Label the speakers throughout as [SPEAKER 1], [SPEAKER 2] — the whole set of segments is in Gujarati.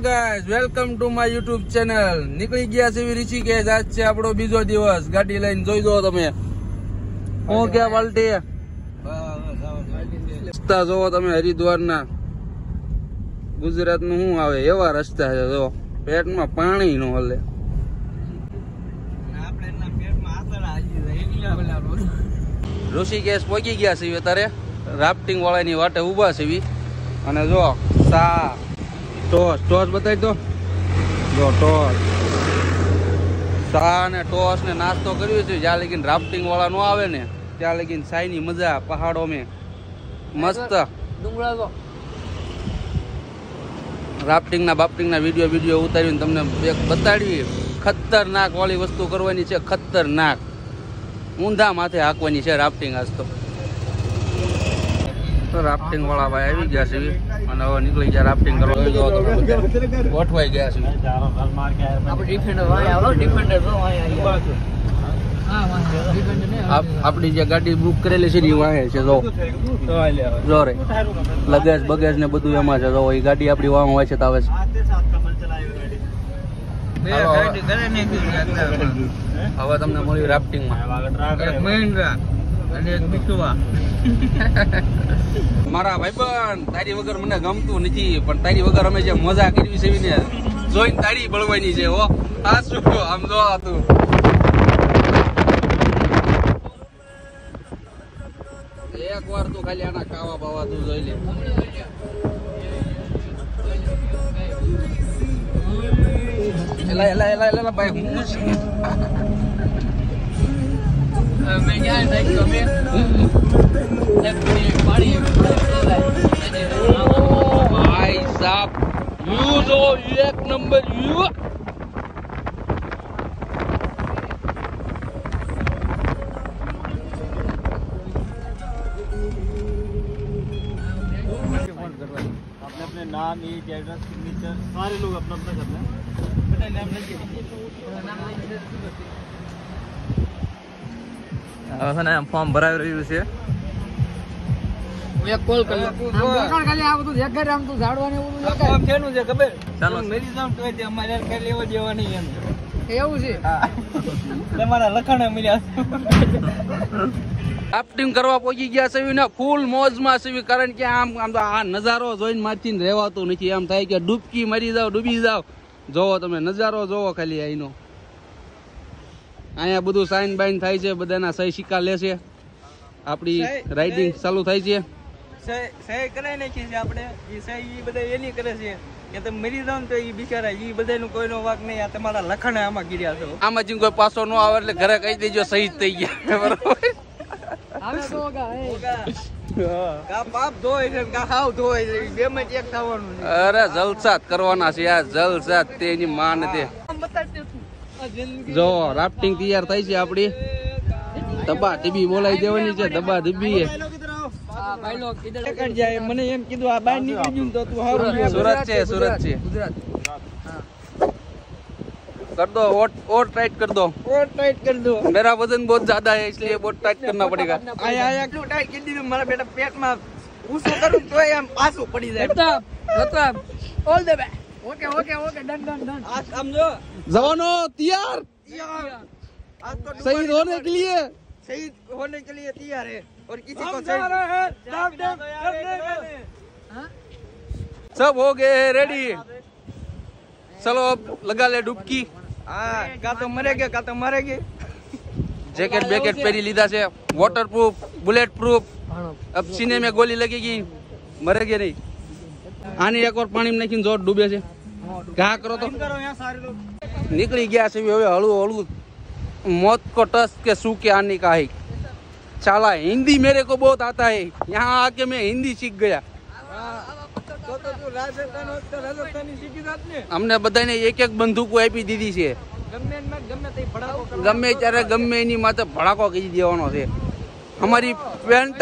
[SPEAKER 1] Guys welcome to my YouTube channel. નીકળી ગયા છે ઋષિકેશ. આજ છે આપણો બીજો દિવસ. ગાડી લઈને જોઈ દો તમે. હું ક્યાં પલટી રસ્તા જોવો તમે. હરિદ્વારના ગુજરાત નું શું આવે એવા રસ્તા છે. જો પેટમાં પાણી નો હલે. ઋષિકેશ પહોંચી ગયા છે અત્યારે. રાફ્ટિંગ વાળાની વાટે ઉભા છે અને જો સા ટોસ બતાવી દો. જો ટોસ સા ને ટોસ ને નાસ્તો કર્યો છે. જ્યાં લગીને રાફ્ટિંગ વાળા નો આવે ને ત્યાં લગીને સાઈની મજા પહાડો મેં મસ્ત. રાફ્ટિંગ ના વિડીયો ઉતારીને તમને એક બતાડવી. ખતરનાક વાળી વસ્તુ કરવાની છે. ખતરનાક ઊંધા માથે હાંકવાની છે રાફ્ટિંગ. આજ તો રાફ્ટિંગ વાળા ભાઈ આવી ગયા છે અને હવે નીકળી ગયા રાફ્ટિંગ કરવા. ગોઠવાઈ ગયા છે. આપડી જે ગાડી બુક કરેલી છે ને વાહે છે. જો રે લગેજ બગેજ ને બધું એમાં છે. જો એ ગાડી આપડી વાહ હોય છે તો આવે છે. હવે તમને મળ્યું રાફ્ટિંગ માં મારા ભાઈબંધ. તારી વગર મને ગમતું નથી, પણ તારી વગર અમે જે મજા કરવી છે ને જોઈને તારી બળવાની છે. હો આ શું આમ જો તું એક વાર તું ખાલી આના ખાવા બાવા તું જોઈ લે. એલા ભાઈ હું ભાઈ સાહેબ વ્યૂ જો એક નંબર વ્યૂ.
[SPEAKER 2] अपने नाम एज एड्रेस सिग्नेचर सारे लोग अपना अपना करना है. फॉर्म भराई રહ્યું છે. એક કોલ કરી ખાલી આ બધું એક ઘરે આમ તો ઝાડવાને એવું ફોર્મ કેનું છે ખબર? ચાલો મેરી જામ તો તે અમારે કઈ લેવા દેવા નહીં એમ. એવું છે તમારા લખણ મળ્યા.
[SPEAKER 1] રાફ્ટિંગ કરવા પહોંચી ગયા છે ને ફૂલ મોજમાં છે. કારણ કે આમ તો આ નજારો જોઈને માથી રહેવાતું નથી. એમ થાય કે ડૂબકી મરી જાવ, ડૂબી જાવ. જોવો તમે નજારો જોવો ખાલી અહીંનો. અહીંયા બધું સાઈન બાઈન થાય છે. બધાના સહી સિક્કા લે છે. આપડી રાઇડિંગ ચાલુ થાય છે.
[SPEAKER 2] સહી કરાઈ નાખી છે આપણે. એ સહી એ બધા એની કરે છે કે તમે મરી જાવ તો એ બિચારા એ બધાનો કોઈનો વાક નહીં. આ તમારા લખણ આમાં ગીર્યા છો.
[SPEAKER 1] આમાં જે કોઈ પાછો ન આવે એટલે ઘરે કહી દેજો શહીદ થઈ ગયા. બરોબર. અરે જલસા કરવાના છે યાર. જલસા તેની માન તે જો રાફ્ટિંગ તૈયાર થાય છે આપડી. દબા ધીબી બોલાવી દેવાની છે. દબા ધીબી
[SPEAKER 2] મને એમ કીધું આ બહાર નીકળી ગયું તો તું
[SPEAKER 1] સુરત છે. સુરત છે. कर दो और टाइट कर दो.
[SPEAKER 2] और टाइट कर दो.
[SPEAKER 1] मेरा वजन बहुत ज्यादा है इसलिए बहुत टाइट करना पड़ेगा.
[SPEAKER 2] आया क्यों टाइट कर दी? मारा बेटा पेट में ऊसो करूं तो हम पासो पड़ी जाए. मतलब all the best. Okay okay okay done done done. आज समझो
[SPEAKER 1] जवानों तैयार.
[SPEAKER 2] आज तो
[SPEAKER 1] शहीद होने के लिए
[SPEAKER 2] तैयार है. और किसी को
[SPEAKER 1] सब हो गए रेडी. चलो अब लगा ले डुबकी.
[SPEAKER 2] का तो मरेगे का तो मरेगी.
[SPEAKER 1] जैकेट बैकेट पहरी लीधा से. Water proof bullet proof. अब सीने में गोली लगेगी, मरेगे नहीं. आने एक और पानी में नाखीने जोर डूबे से. क्या करो तो निकली गया से. हलू हलू मौत को टस के सू के आने का है. चाला हिंदी मेरे को बहुत आता है. यहाँ आके मैं हिंदी सीख गया. અમને બધાને એક એક બંદૂકો આપી દીધી છે. ગમે ત્યારે ગમે એની માથે ભડાકો કરી દેવાનો છે. અમારી પેન્ટ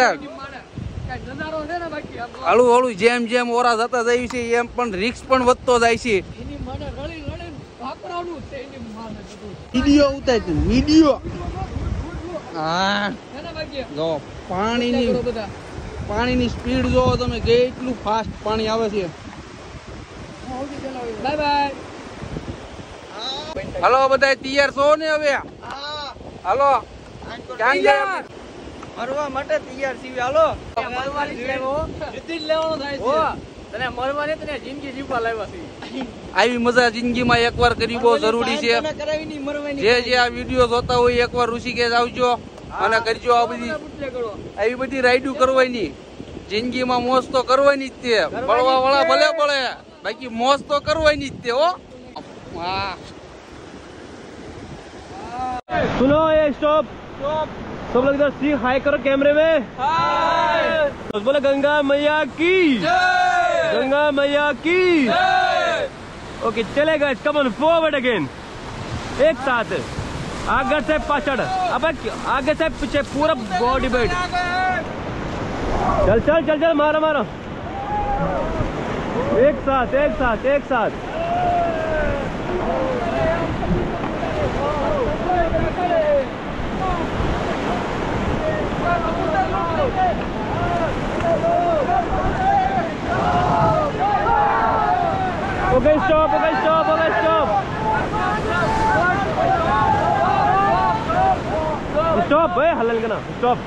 [SPEAKER 1] હળું હળું જેમ જેમ ઓરા જતા જાય છે એમ પણ રિક્સ પણ વધતો જાય છે. વિડીયો ઉતાર વિડીયો. હા જો પાણીની સ્પીડ જોવો તમે કેટલું ફાસ્ટ પાણી આવે છે.
[SPEAKER 2] Bye bye.
[SPEAKER 1] હાલો બધા તૈયાર છો ને હવે? હાલો ક્યાં ગયા?
[SPEAKER 2] મરવા માટે તૈયાર છીએ. હાલો મરવાની છે હો. જીતી જ લેવાનો થાય છે. તને મરવાની તને જિંદગી જીવવા લાવ્યા છે.
[SPEAKER 1] આવી મજા જિંદગીમાં એકવાર કરવી બહુ જરૂરી છે. જે આ વિડીયો જોતા હોય એકવાર ઋષિકેશ આવજો અને કરજો. આ બધી આવી બધી રાઈડું કરવાની. જિંદગીમાં મોજ તો કરવાની જ તે. બળવા વાળા ભલે પડે, બાકી મોજ તો કરવાની જ તે. હો હા.
[SPEAKER 3] सुनो ये स्टॉप सब लोग इधर सी हाई करो कैमरे में. हाय बोले गंगा मैया की जय. गंगा मैया की जय. ओके चलेगा. Come on forward again. एक साथ आगे से पाछड़. अब आगे से पीछे पूरा बॉडी वेट. चल चल चल चल मारो मारो. एक साथ एक साथ एक साथ. Okay, stop, okay, stop, okay, stop. Stop, hey, halal ka na. Stop.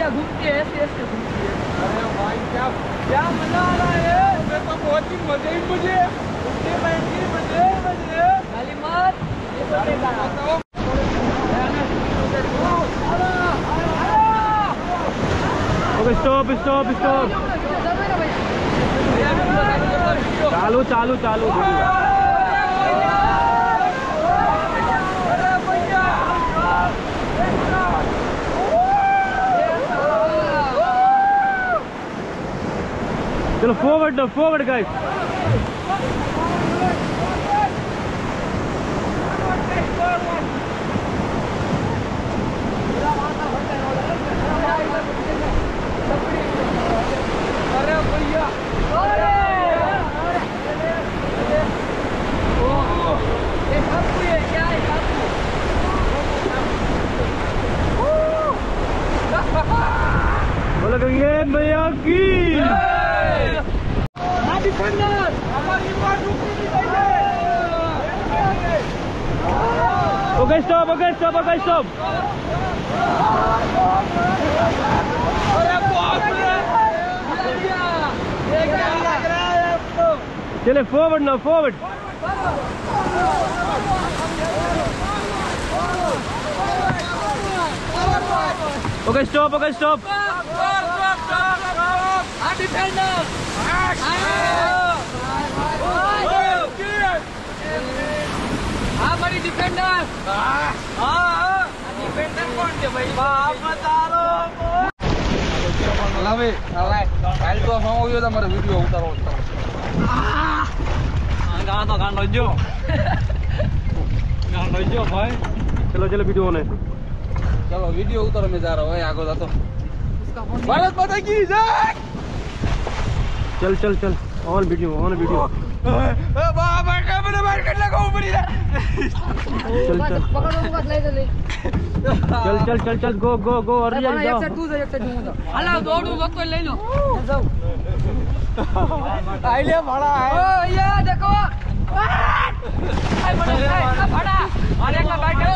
[SPEAKER 2] घूमती है ऐसे ऐसे घूमती है. अरे भाई क्या मजा आ रहा है. मैं तो बहुत ही मजे ही मुझे उठने बैठने मजे मजे. खाली मत ये बनेगा.
[SPEAKER 3] Okay, stop, stop, stop. चालू चालू चालू. चलो फॉरवर्ड ना, फॉरवर्ड गाइस.
[SPEAKER 2] अरे भैया क्या है
[SPEAKER 3] बोलो गंगे मैया की. Okay, stop, okay, stop, okay, stop. चले फॉरवर्ड ना, forward. Okay, stop, okay, stop.
[SPEAKER 2] हमारी डिफेंडर. डिफेंडर कौन है भाई? बाप बता लो.
[SPEAKER 1] હવે કાલ તો આવ્યો તમારે વિડીયો ઉતારવો.
[SPEAKER 2] गानो जो भाई.
[SPEAKER 3] चलो चलो वीडियो होने.
[SPEAKER 1] ચલો વિડીયો ઉતારો. મેં જારો હોય આગળ જતો. ભારત માતા કી જય.
[SPEAKER 3] चल चल चल ऑन वीडियो, ऑन वीडियो.
[SPEAKER 1] બાબા કેમેરા બાર કેટલા કો પડી રે.
[SPEAKER 3] चल चल
[SPEAKER 2] पकड़ो ले ले.
[SPEAKER 3] चल चल चल चल गो गो गो. और जाओ
[SPEAKER 2] एक से तू एक से तू. हाला दौड़ू तो ले लो. जाओ. आइले बड़ा है. ओ ये देखो. आई बड़ा बड़ा. अरे का बैठ क्या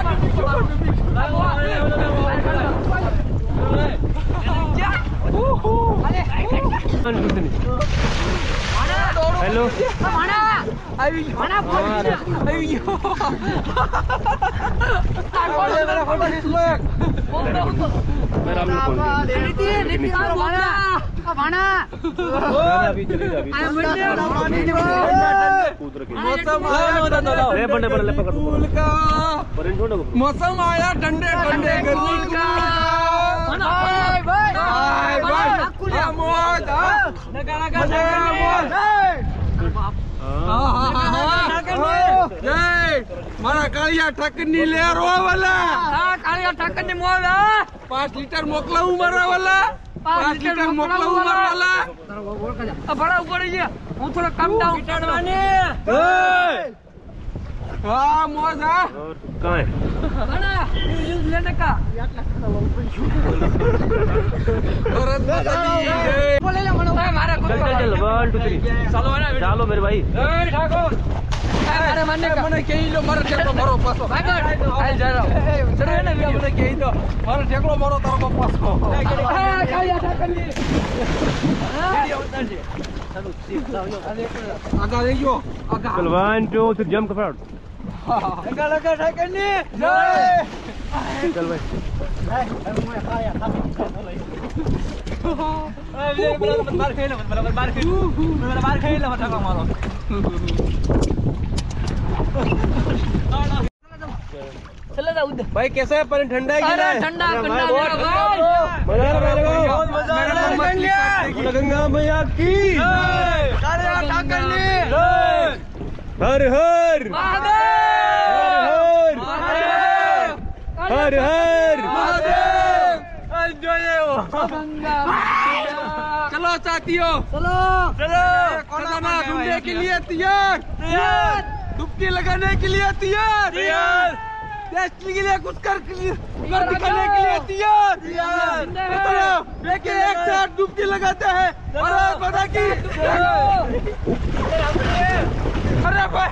[SPEAKER 3] हेलो
[SPEAKER 2] माना माना मेरा फोटो खींच लो.
[SPEAKER 3] मेरा अभी चली जा.
[SPEAKER 1] मौसम आया ठंडे ठंडे गर्मी का. જય મારા કાળિયા ઠાકર ની લેર વાલા.
[SPEAKER 2] કાળિયા ઠાકર ની મોલ
[SPEAKER 1] 5 લીટર મોકલાવું મારા વાલા. 5 લીટર મોકલાવું મારા વાલા.
[SPEAKER 2] ભડા ઉગડી ગયા. હું થોડો કમ ડાઉન ચડવાની.
[SPEAKER 1] હા મોજ હા.
[SPEAKER 3] और कहाँ है
[SPEAKER 2] ભડા યુઝ લેને કા.
[SPEAKER 1] ભરત માતાજી જય.
[SPEAKER 2] બોલે લે મને મારે
[SPEAKER 3] चल चल चल 1 2 3
[SPEAKER 2] ચાલો વાના
[SPEAKER 3] ચાલો मेरे भाई
[SPEAKER 2] જય ઠાકોર. મારે માનને કા
[SPEAKER 1] મને કહી લો મારો ઠેકડો મારો પાછો.
[SPEAKER 2] ભાગડ હાલ જાઓ. ચડે ને
[SPEAKER 1] મને કહી દો મારો ઠેકડો મારો તારો પાછો.
[SPEAKER 2] કાળિયા ઠાકર ની.
[SPEAKER 1] આગળ લઈ ગયો.
[SPEAKER 3] चल 1 2 3 जंप कर फटाफट
[SPEAKER 2] કાળિયા ઠાકર ની જય.
[SPEAKER 3] चल भाई भाई कैसा है पानी ठंडा है कि
[SPEAKER 2] अरे
[SPEAKER 3] नहीं?
[SPEAKER 2] ठंडा ठंडा मेरा भाई.
[SPEAKER 3] मजा आ रहा है मेरे को?
[SPEAKER 2] मजा आ रहा है.
[SPEAKER 3] बोलो गंगा मैया की
[SPEAKER 2] કાળિયા ઠાકર ની
[SPEAKER 3] हर हर
[SPEAKER 2] મહાદેવ.
[SPEAKER 3] हर हर
[SPEAKER 1] चलो साथियों
[SPEAKER 2] ચલો
[SPEAKER 1] खजाना ढूंढने के लिए तैयार. डुबकी लगाने के लिए तैयार. देश के लिए कुछ कर दिखाने के लिए तैयार. बताओ देखिए एक साथ डुबकी लगाते हैं भारत माता की. अरे भाई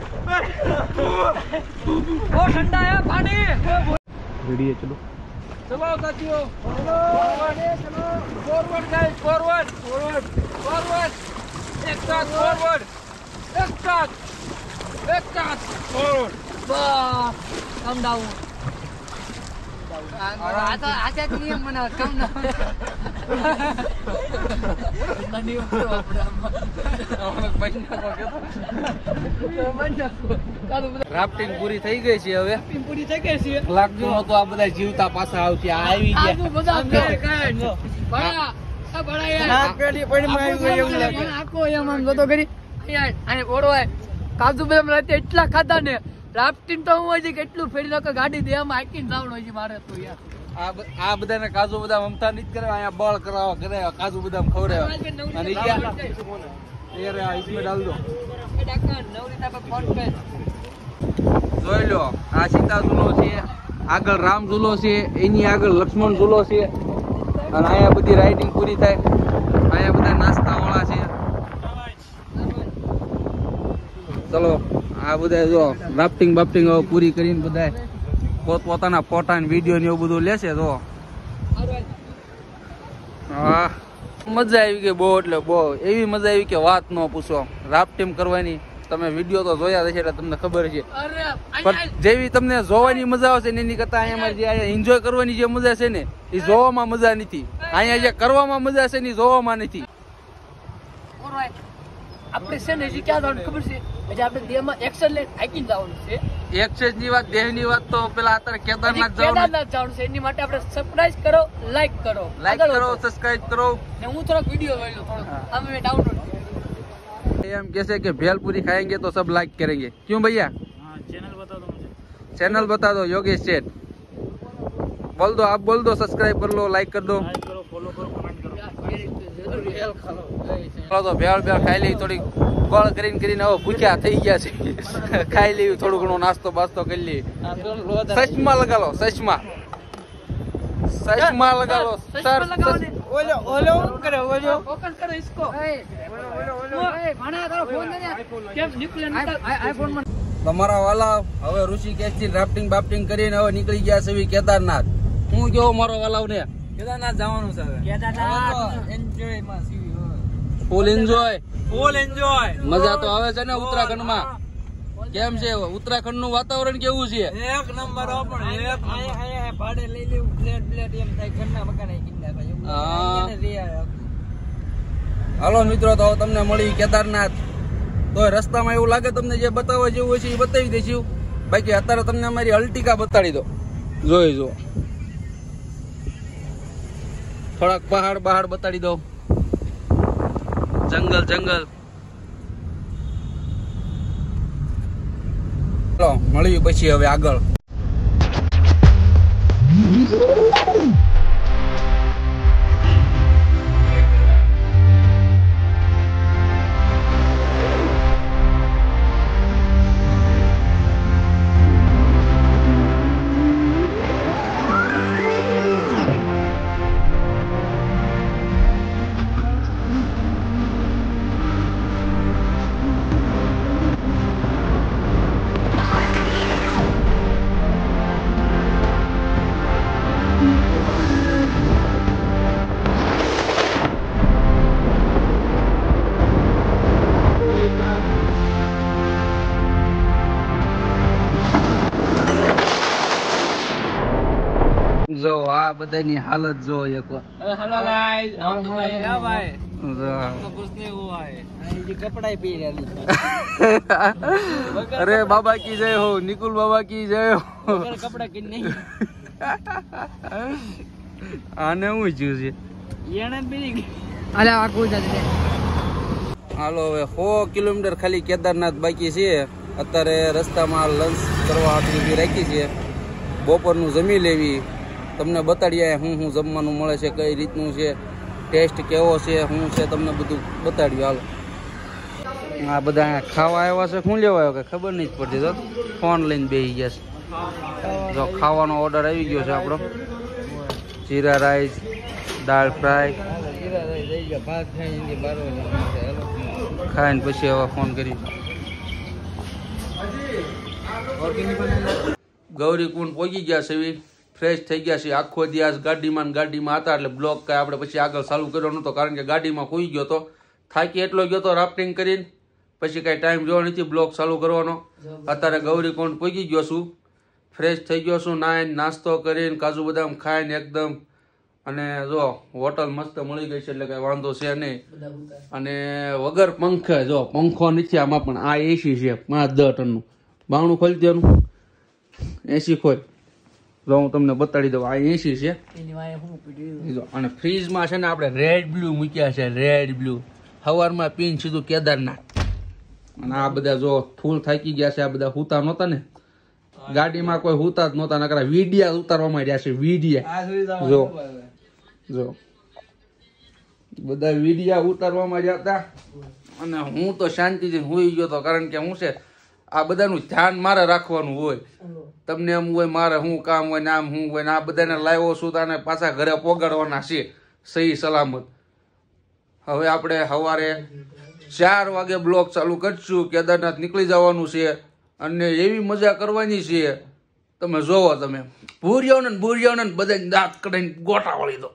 [SPEAKER 2] બહુ ઠંડા है पानी.
[SPEAKER 3] रेडी है चलो
[SPEAKER 1] चलो साथियों forward guys forward forward forward एक साथ फॉरवर्ड एक साथ फॉरवर्ड.
[SPEAKER 2] બસ કમ ડાઉન. આ તો આજા નિયમ મને કમ ડાઉન. નદી ઉપર
[SPEAKER 1] રાફ્ટિંગ પૂરી થઈ ગઈ છે હવે.
[SPEAKER 2] પૂરી થઈ ગઈ છે.
[SPEAKER 1] લાગતું નતું આ બધા જીવતા પાછા આવશે. આ આવી ગયા.
[SPEAKER 2] આજુ બધા ભણા આ ભણા યાર પેલી પડી માં આવી એવું લાગે. આખો એમ આમ જોતો કરી યાર આને ઓળો હોય કાજુ બદામ રાતે એટલા ખાધા ને રાફ્ટિંગ તો હું હજી કેટલું ફેરી નાખો ગાડી દે આમ હાકીને જવાનું હોય છે મારે તો યાર.
[SPEAKER 1] આ બધાને કાજુ બદામ અમતા નથી કરે. અહીંયા બળ કરાવો કરે કાજુ બદામ ખવડાવે અને ઈ ગયા એ રે આ इसमें डाल दो.
[SPEAKER 2] એ ડાકા નવરીતા પર ફોન કર.
[SPEAKER 1] જોઈ લો આ સીતા ઝૂલો છે, આગળ રામ ઝૂલો છે, એની આગળ લક્ષ્મણ ઝૂલો છે અને અહીંયા બધી રાઇડિંગ પૂરી થાય. અહીંયા બધા નાસ્તા વાળા છે. ચલો આ બધા જો રાફ્ટિંગ બાફ્ટિંગ હવે પૂરી કરીને બધા પોતપોતાના ફોટા ને વિડીયો ને એવું બધું લેશે. તો હા મજા આવી ગઈ બહુ, એટલે બહુ એવી મજા આવી કે વાત ન પૂછો. રાફ્ટિંગ કરવાની તમે વિડીયો તો જોયા હશે એટલે તમને ખબર છે, પણ જેવી તમને જોવાની મજા આવશે ને એની કરતા અહીંયા જે એન્જોય કરવાની જે મજા છે ને એ જોવામાં મજા નથી. અહીંયા જે કરવામાં મજા છે ને એ જોવામાં નથી.
[SPEAKER 2] આપણે છે ને હજી ક્યાં જવાનું ખબર છે? હજી આપણે દેહમાં એક્શન લઈને હાઈકિંગ જવાનું છે.
[SPEAKER 1] એક્સચેન્જ ની વાત, દેહ ની વાત તો પેલા અત્યારે કેદારનાથ જવાનું.
[SPEAKER 2] કેદારનાથ જવાનું છે. એની માટે આપણે સબસ્ક્રાઇબ કરો, લાઈક કરો,
[SPEAKER 1] લાઈક કરો, સબસ્ક્રાઇબ કરો.
[SPEAKER 2] ને હું થોડોક વિડીયો જોઈ લઉં થોડોક. અમે ડાઉનલોડ
[SPEAKER 1] हम कैसे कि भेलपुरी खाएंगे तो सब लाइक करेंगे. क्यों भैया?
[SPEAKER 2] चैनल बता दो मुझे.
[SPEAKER 1] चैनल बता दो योगेश सेठ. बोल दो, आप बोल दो, सब्सक्राइब कर लो, लाइक कर दो.
[SPEAKER 2] लाइक करो, फॉलो करो, कमेंट करो. भेल ખાલો.
[SPEAKER 1] તો ભેળ ખાઈ લેવી થોડી. ગોળ કરીને હવે ભૂખ્યા થઈ ગયા છે. ખાઈ લેવી થોડું ઘણો નાસ્તો બાસ્તો કરી લેવી. સચમાં લગા લો, સચમાં લગા લો. સર
[SPEAKER 2] ઓલો ઓલો કરે ઓલો ફોકસ કરો इसको. એ ભાણા તારો ફોન દે ને. કેમ નીકળે આઈફોન માં.
[SPEAKER 1] તમારા વાલા હવે ઋષિકેશ થી રાફ્ટિંગ બાફ્ટિંગ કરીને હવે નીકળી ગયા છે કેદારનાથ. હું કેવો મારો વાલાવ ને
[SPEAKER 2] કેદારનાથ જવાનું છે. કેદારનાથ એન્જોય માં
[SPEAKER 1] ફૂલ એન્જોય.
[SPEAKER 2] Full enjoy.
[SPEAKER 1] મજા તો આવે છે ને ઉત્તરાખંડ માં? કેમ છે ઉત્તરાખંડ નું વાતાવરણ કેવું છે?
[SPEAKER 2] એક નંબર. પણ એક આયા ભાડે લઈ લેવું પ્લેટ એમ થાય ઘરના મકાન કિંમત ભાઈ.
[SPEAKER 1] હાલો મિત્રો, તો તમને મળી કેદારનાથ. તો રસ્તામાં એવું લાગે તમને જે બતાવવા જેવું છે એ બતાવી દઈશું. બાકી અત્યારે તમને અમારી અલ્ટિકા બતાડી દો. જોઈ જો થોડાક પહાડ બતાડી દો. જંગલ ચાલો મળીએ પછી હવે આગળ. જો આ બધાની હાલત જો એકવાર. અરે બાબા કી જય હો, નિકુલ બાબા કી જય હો. આને હું જ્યું છે. હાલો હવે 100 કિલોમીટર ખાલી કેદારનાથ બાકી છે. અત્યારે રસ્તામાં લંચ કરવા ઉભી રાખી છે. બપોરનું જમી લેવી, તમને બતાડીએ હું જમવાનું મળે છે, કઈ રીતનું છે, ટેસ્ટ કેવો છે, શું છે, તમને બધું બતાડ્યું. હાલો આ બધા ખાવા આવ્યા છે, શું લેવા આવ્યો કે ખબર નહીં પડતી. તો ફોન લઈને બેસી ગયા છે. જો ખાવાનો ઓર્ડર આવી ગયો છે આપણો. જીરા રાઈસ, દાળ ફ્રાય ખાઈને પછી હવે ફોન કરી. ગૌરીકુંડ પહોંચી ગયા છે, ફ્રેશ થઈ ગયા છે. આખો દિવસ ગાડીમાં હતા એટલે બ્લોક કાંઈ આપણે પછી આગળ ચાલુ કર્યો નહોતો, કારણ કે ગાડીમાં ખોઈ ગયો તો, થાકી એટલો ગયો તો રાફ્ટિંગ કરીને, પછી કાંઈ ટાઈમ જોવો નથી બ્લોક ચાલુ કરવાનો. અત્યારે ગૌરીકુંડ પહોંચી ગયો છું, ફ્રેશ થઈ ગયો છું, નાઈને નાસ્તો કરીને કાજુ બદામ ખાઈને એકદમ. અને જો હોટલ મસ્ત મળી ગઈ છે એટલે કાંઈ વાંધો છે નહીં. અને વગર પંખે, જો પંખો નથી આમાં, પણ આ એસી છે 5-10 ટનનું. બાવણું ખોલી દેવાનું, એસી ખોલ. જો હું તમને બતાડી દઉં, આ એસી છે. અને ફ્રીજમાં છે ને આપણે રેડ બ્લુ મૂક્યા છે, રેડ બ્લુ. સવારમાં પીને સીધું કેદારનાથ. અને આ બધા જો ફૂલ થાકી ગયા છે. આ બધા હુતા નહોતા ને ગાડીમાં, કોઈ હુતા જ નહોતા, નકરા વીડિયા ઉતારવામાં રહ્યા છે. વીડિયા જો બધા વીડિયા ઉતારવામાં રહ્યા હતા. અને હું તો શાંતિથી સુઈ ગયો હતો, કારણ કે હું છે આ બધાનું ધ્યાન મારે રાખવાનું હોય. તમને એમ હોય મારે શું કામ હોય ને આમ શું હોય ને, આ બધાને લાવ્યો છું તાને પાછા ઘરે પોગાડવાના છે સહી સલામત. હવે આપણે સવારે 4 વાગે બ્લોક ચાલુ કરશું. કેદારનાથ નીકળી જવાનું છે અને એવી મજા કરવાની છે, તમે જોવો. તમે ભૂરિયાઓને બધાને દાંત કઢાઈને ગોટા વળી દો.